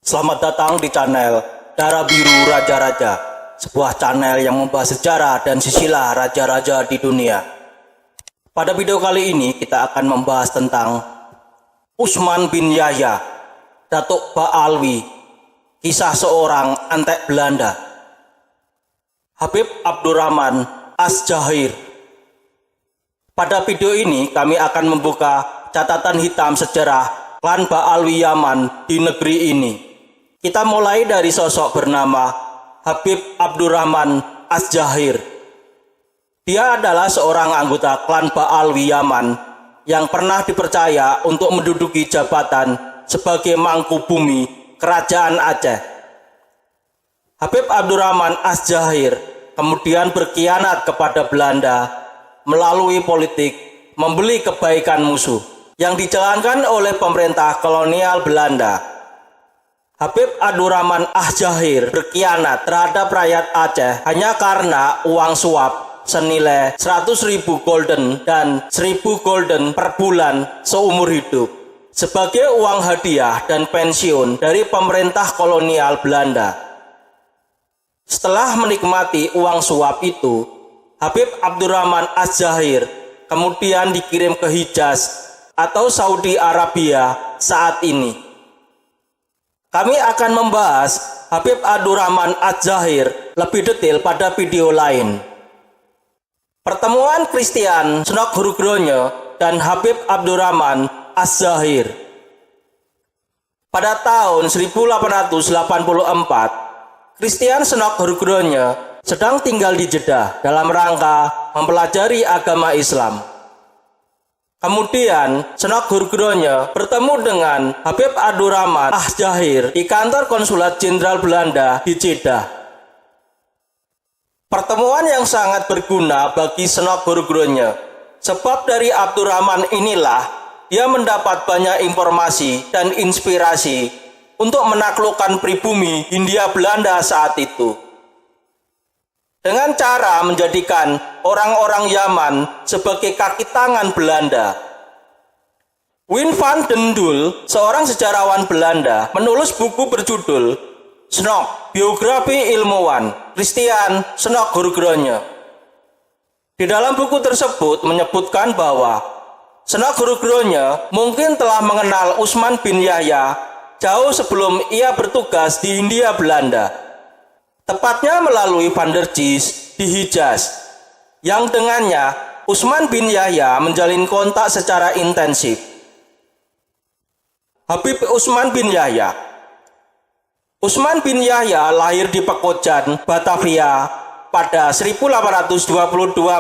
Selamat datang di channel Darah Biru Raja-Raja, sebuah channel yang membahas sejarah dan silsilah raja-raja di dunia. Pada video kali ini kita akan membahas tentang Utsman bin Yahya, Datuk Ba'alwi, kisah seorang antek Belanda. Habib Abdurrahman Az-Zahir. Pada video ini kami akan membuka catatan hitam sejarah klan Ba'alwi Yaman di negeri ini. Kita mulai dari sosok bernama Habib Abdurrahman Az-Zahir. Dia adalah seorang anggota klan Ba'alwi Yaman yang pernah dipercaya untuk menduduki jabatan sebagai mangku bumi Kerajaan Aceh. Habib Abdurrahman Az-Zahir kemudian berkhianat kepada Belanda melalui politik membeli kebaikan musuh yang dijalankan oleh pemerintah kolonial Belanda. Habib Abdurrahman Az-Zahir berkhianat terhadap rakyat Aceh hanya karena uang suap senilai 100.000 gulden dan 1.000 gulden per bulan seumur hidup sebagai uang hadiah dan pensiun dari pemerintah kolonial Belanda. Setelah menikmati uang suap itu, Habib Abdurrahman Az-Zahir kemudian dikirim ke Hijaz atau Saudi Arabia saat ini. Kami akan membahas Habib Abdurrahman Az-Zahir lebih detail pada video lain. Pertemuan Christian Snokgurgronje dan Habib Abdurrahman Az-Zahir. Pada tahun 1884, Christian Snokgurgronje sedang tinggal di Jeddah dalam rangka mempelajari agama Islam. Kemudian Snokgurgronje bertemu dengan Habib Abdurrahman Az-Zahir di kantor konsulat jenderal Belanda di Jeddah. Pertemuan yang sangat berguna bagi Snokgurgronje, sebab dari Abdurrahman inilah dia mendapat banyak informasi dan inspirasi untuk menaklukkan pribumi Hindia Belanda saat itu. Dengan cara menjadikan orang-orang Yaman sebagai kaki tangan Belanda. Wim van den Dul, seorang sejarawan Belanda, menulis buku berjudul Snok, Biografi Ilmuwan Christian Snokgurgronje. Di dalam buku tersebut menyebutkan bahwa Snokgurgronje mungkin telah mengenal Utsman bin Yahya jauh sebelum ia bertugas di Hindia Belanda. Tepatnya melalui Van der Gijs di Hijaz, yang dengannya Utsman bin Yahya menjalin kontak secara intensif. Habib Utsman bin Yahya. Utsman bin Yahya lahir di Pekojan, Batavia pada 1822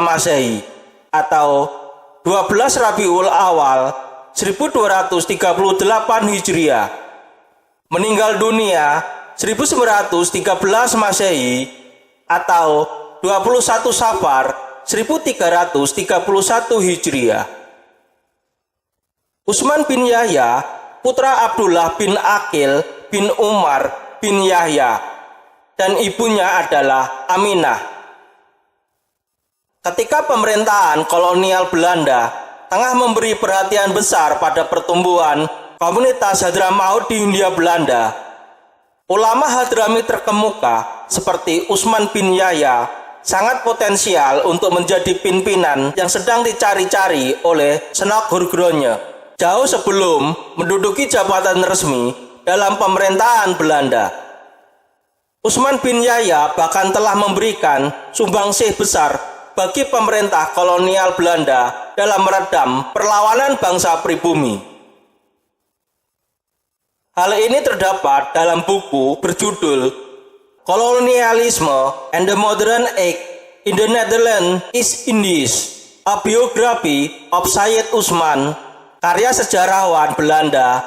Masehi atau 12 Rabiul Awal 1238 Hijriah. Meninggal dunia 1913 Masehi atau 21 Safar 1331 Hijriah. Utsman bin Yahya, putra Abdullah bin Aqil bin Umar bin Yahya, dan ibunya adalah Aminah. Ketika pemerintahan kolonial Belanda tengah memberi perhatian besar pada pertumbuhan komunitas Hadramaut di Hindia Belanda, ulama Hadrami terkemuka seperti Utsman bin Yahya sangat potensial untuk menjadi pimpinan yang sedang dicari-cari oleh Snokgurgronje jauh sebelum menduduki jabatan resmi dalam pemerintahan Belanda. Utsman bin Yahya bahkan telah memberikan sumbangsih besar bagi pemerintah kolonial Belanda dalam meredam perlawanan bangsa pribumi. Hal ini terdapat dalam buku berjudul Kolonialisme and the Modern Age in the Netherlands East Indies, A Biography of Syed Utsman, karya sejarawan Belanda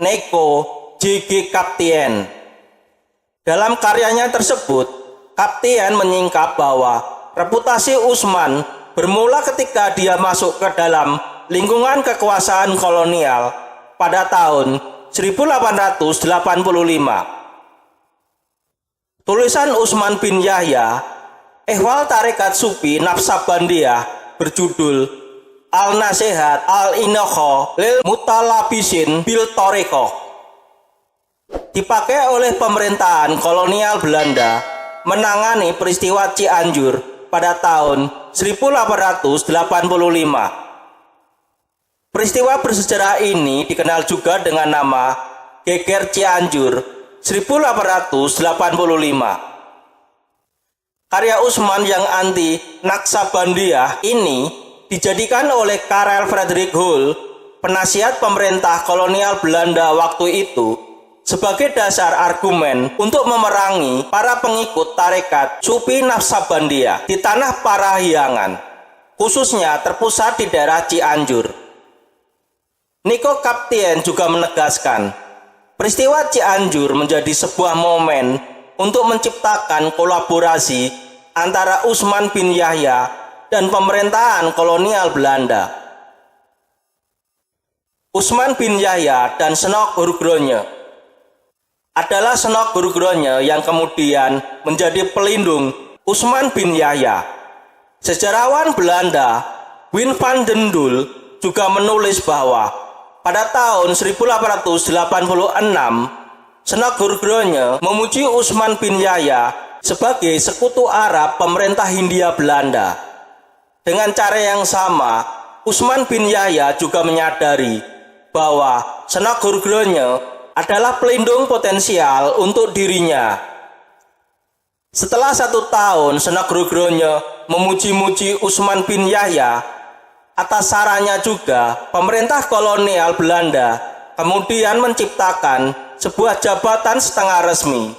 Nico J.G. Kapteyn. Dalam karyanya tersebut, Kapteyn menyingkap bahwa reputasi Utsman bermula ketika dia masuk ke dalam lingkungan kekuasaan kolonial pada tahun 1885. Tulisan Utsman bin Yahya, Ehwal Tarekat Sufi Naqsabandiyah, berjudul Al-Nasihat Al-Inokho Lil Mutalabisin Bil Torikoh. dipakai oleh pemerintahan kolonial Belanda menangani peristiwa Cianjur pada tahun 1885. Peristiwa bersejarah ini dikenal juga dengan nama Geger Cianjur 1885. Karya Usman yang anti Naksabandia ini dijadikan oleh Karel Frederick Hull, penasihat pemerintah kolonial Belanda waktu itu, sebagai dasar argumen untuk memerangi para pengikut tarekat Sufi Naksabandia di tanah Parahyangan, khususnya terpusat di daerah Cianjur. Nico Kaptien juga menegaskan, peristiwa Cianjur menjadi sebuah momen untuk menciptakan kolaborasi antara Usman bin Yahya dan pemerintahan kolonial Belanda. Usman bin Yahya dan Senok Hurgronje adalah Senok Hurgronje yang kemudian menjadi pelindung Usman bin Yahya. Sejarawan Belanda Wim van den Dul juga menulis bahwa pada tahun 1886 Senok Hurgronje memuji Usman bin Yahya sebagai sekutu Arab pemerintah Hindia Belanda. Dengan cara yang sama, Usman bin Yahya juga menyadari bahwa Senok Hurgronje adalah pelindung potensial untuk dirinya. Setelah 1 tahun Senok Hurgronje memuji-muji Usman bin Yahya, atas sarannya juga pemerintah kolonial Belanda kemudian menciptakan sebuah jabatan setengah resmi.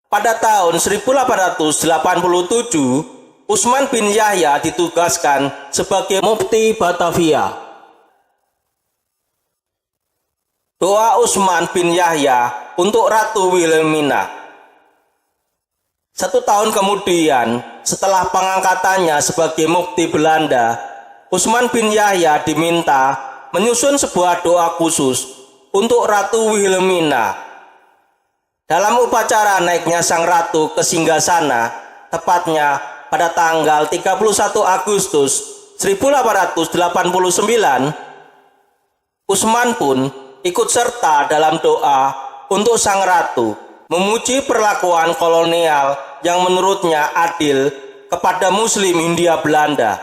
Pada tahun 1887, Usman bin Yahya ditugaskan sebagai Mufti Batavia. Doa Usman bin Yahya untuk Ratu Wilhelmina. 1 tahun kemudian, setelah pengangkatannya sebagai Mufti Belanda, Usman bin Yahya diminta menyusun sebuah doa khusus untuk Ratu Wilhelmina. Dalam upacara naiknya sang ratu ke singgasana, tepatnya pada tanggal 31 Agustus 1889, Usman pun ikut serta dalam doa untuk sang ratu, memuji perlakuan kolonial yang menurutnya adil kepada Muslim Hindia Belanda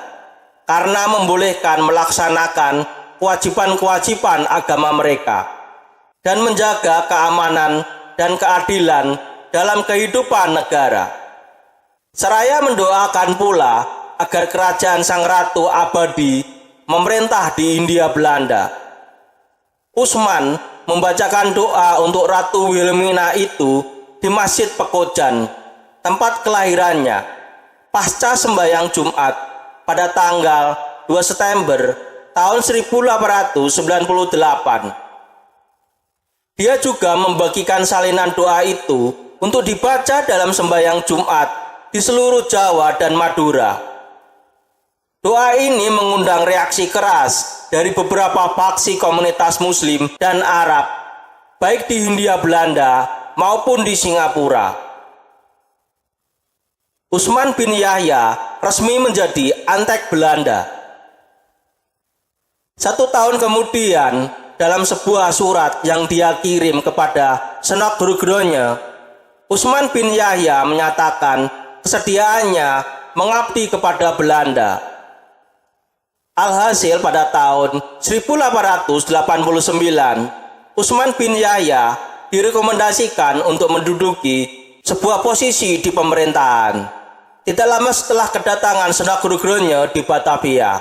karena membolehkan melaksanakan kewajiban-kewajiban agama mereka dan menjaga keamanan dan keadilan dalam kehidupan negara. Seraya mendoakan pula agar kerajaan sang ratu abadi memerintah di Hindia Belanda. Usman membacakan doa untuk Ratu Wilhelmina itu di Masjid Pekojan, tempat kelahirannya, pasca sembahyang Jumat pada tanggal 2 September tahun 1898. Dia juga membagikan salinan doa itu untuk dibaca dalam sembahyang Jumat di seluruh Jawa dan Madura. Doa ini mengundang reaksi keras dari beberapa faksi komunitas Muslim dan Arab, baik di Hindia Belanda maupun di Singapura. Usman bin Yahya resmi menjadi antek Belanda. 1 tahun kemudian, dalam sebuah surat yang dia kirim kepada Senok Hurgronje, Usman bin Yahya menyatakan kesediaannya mengabdi kepada Belanda. Alhasil pada tahun 1889, Usman bin Yahya direkomendasikan untuk menduduki sebuah posisi di pemerintahan. Tidak lama setelah kedatangan Senok Hurgronje di Batavia.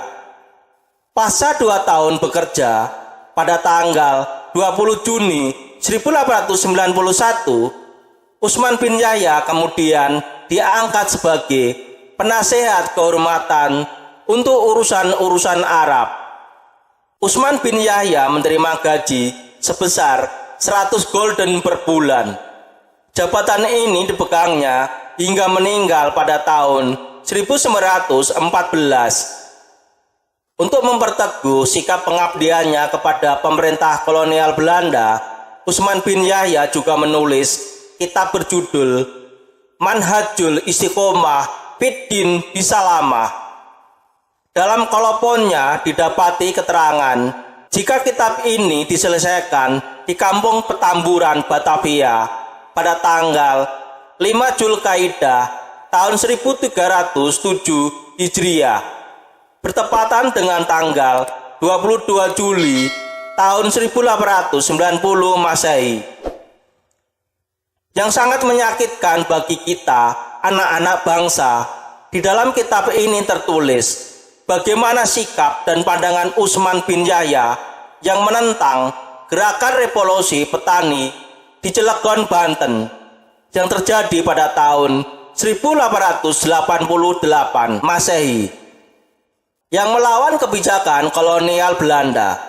Pasca 2 tahun bekerja, pada tanggal 20 Juni 1891, Usman bin Yahya kemudian diangkat sebagai penasehat kehormatan untuk urusan-urusan Arab. Usman bin Yahya menerima gaji sebesar 100 gulden per bulan. Jabatan ini dipegangnya hingga meninggal pada tahun 1914. Untuk memperteguh sikap pengabdiannya kepada pemerintah kolonial Belanda, Usman bin Yahya juga menulis kitab berjudul Manhajul Istiqomah Fiddin Bisalamah. Dalam koloponnya didapati keterangan jika kitab ini diselesaikan di Kampung Petamburan, Batavia pada tanggal 5 Zulkaidah tahun 1307 Hijriah, bertepatan dengan tanggal 22 Juli tahun 1890 Masehi. Yang sangat menyakitkan bagi kita, anak-anak bangsa, di dalam kitab ini tertulis bagaimana sikap dan pandangan Usman bin Yahya yang menentang gerakan revolusi petani di Cilegon, Banten yang terjadi pada tahun 1888 Masehi, yang melawan kebijakan kolonial Belanda.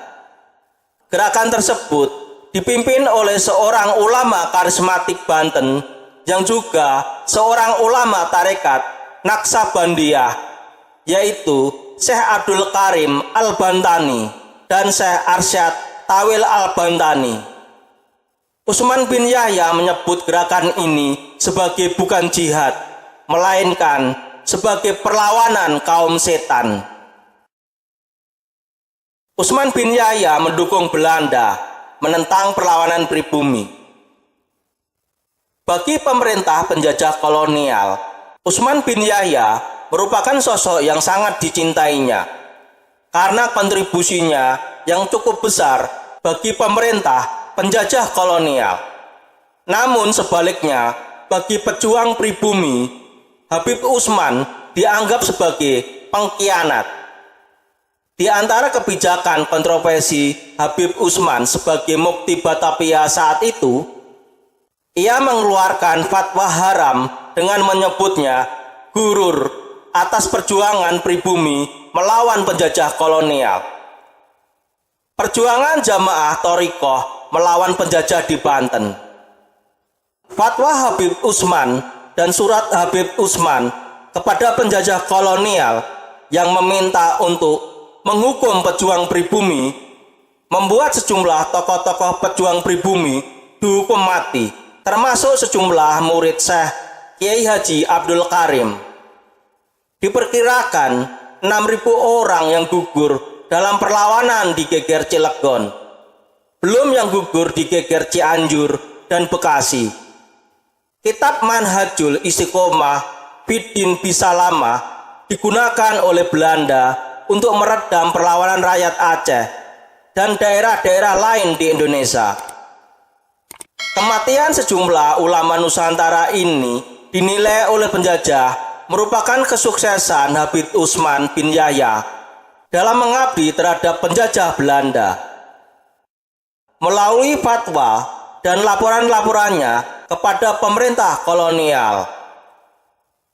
Gerakan tersebut dipimpin oleh seorang ulama karismatik Banten yang juga seorang ulama tarekat Naksabandiyah, yaitu Syekh Abdul Karim Al-Bantani dan Syekh Arsyad Tawil Al-Bantani. Usman bin Yahya menyebut gerakan ini sebagai bukan jihad, melainkan sebagai perlawanan kaum setan. Usman bin Yahya mendukung Belanda menentang perlawanan pribumi. Bagi pemerintah penjajah kolonial, Usman bin Yahya merupakan sosok yang sangat dicintainya karena kontribusinya yang cukup besar bagi pemerintah penjajah kolonial. Namun sebaliknya, bagi pejuang pribumi, Habib Usman dianggap sebagai pengkhianat. Di antara kebijakan kontroversi Habib Usman sebagai mufti Batavia saat itu, ia mengeluarkan fatwa haram dengan menyebutnya gurur atas perjuangan pribumi melawan penjajah kolonial. Perjuangan jamaah Thorikoh melawan penjajah di Banten. Fatwa Habib Usman dan surat Habib Usman kepada penjajah kolonial yang meminta untuk menghukum pejuang pribumi membuat sejumlah tokoh-tokoh pejuang pribumi dihukum mati, termasuk sejumlah murid Syekh Kiai Haji Abdul Karim. Diperkirakan 6.000 orang yang gugur dalam perlawanan di Geger Cilegon, belum yang gugur di Geger Cianjur dan Bekasi. Kitab Manhajul Istiqomah Bidin Bisalamah digunakan oleh Belanda untuk meredam perlawanan rakyat Aceh dan daerah-daerah lain di Indonesia. Kematian sejumlah ulama Nusantara ini dinilai oleh penjajah merupakan kesuksesan Habib Usman bin Yahya dalam mengabdi terhadap penjajah Belanda. Melalui fatwa dan laporan-laporannya kepada pemerintah kolonial.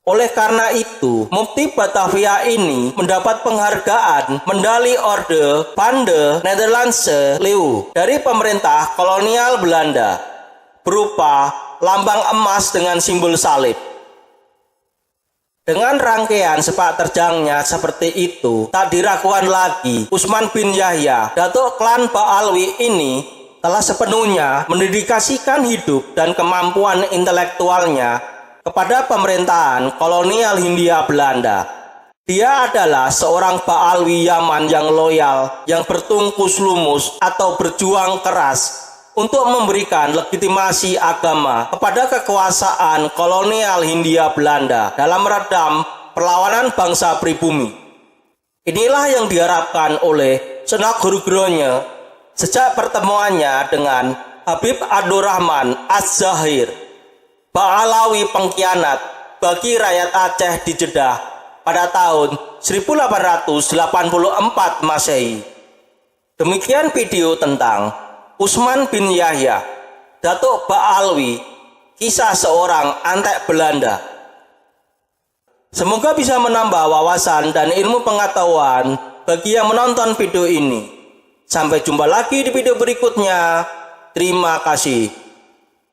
Oleh karena itu, Mufti Batavia ini mendapat penghargaan Medali Orde van de Nederlandse Leeuw dari pemerintah kolonial Belanda berupa lambang emas dengan simbol salib. Dengan rangkaian sepak terjangnya seperti itu, tak diragukan lagi Usman bin Yahya, Datuk Klan Ba'alwi ini telah sepenuhnya mendedikasikan hidup dan kemampuan intelektualnya kepada pemerintahan kolonial Hindia Belanda. Dia adalah seorang Ba'alwi Yaman yang loyal, yang bertungkus lumus atau berjuang keras untuk memberikan legitimasi agama kepada kekuasaan kolonial Hindia Belanda dalam meredam perlawanan bangsa pribumi. Inilah yang diharapkan oleh Sunan Guru-Gurunya sejak pertemuannya dengan Habib Abdurrahman Az-Zahir, Ba'alawi pengkhianat bagi rakyat Aceh di Jeddah pada tahun 1884 Masehi. Demikian video tentang Usman bin Yahya, Datuk Ba'alwi, kisah seorang antek Belanda. Semoga bisa menambah wawasan dan ilmu pengetahuan bagi yang menonton video ini. Sampai jumpa lagi di video berikutnya. Terima kasih.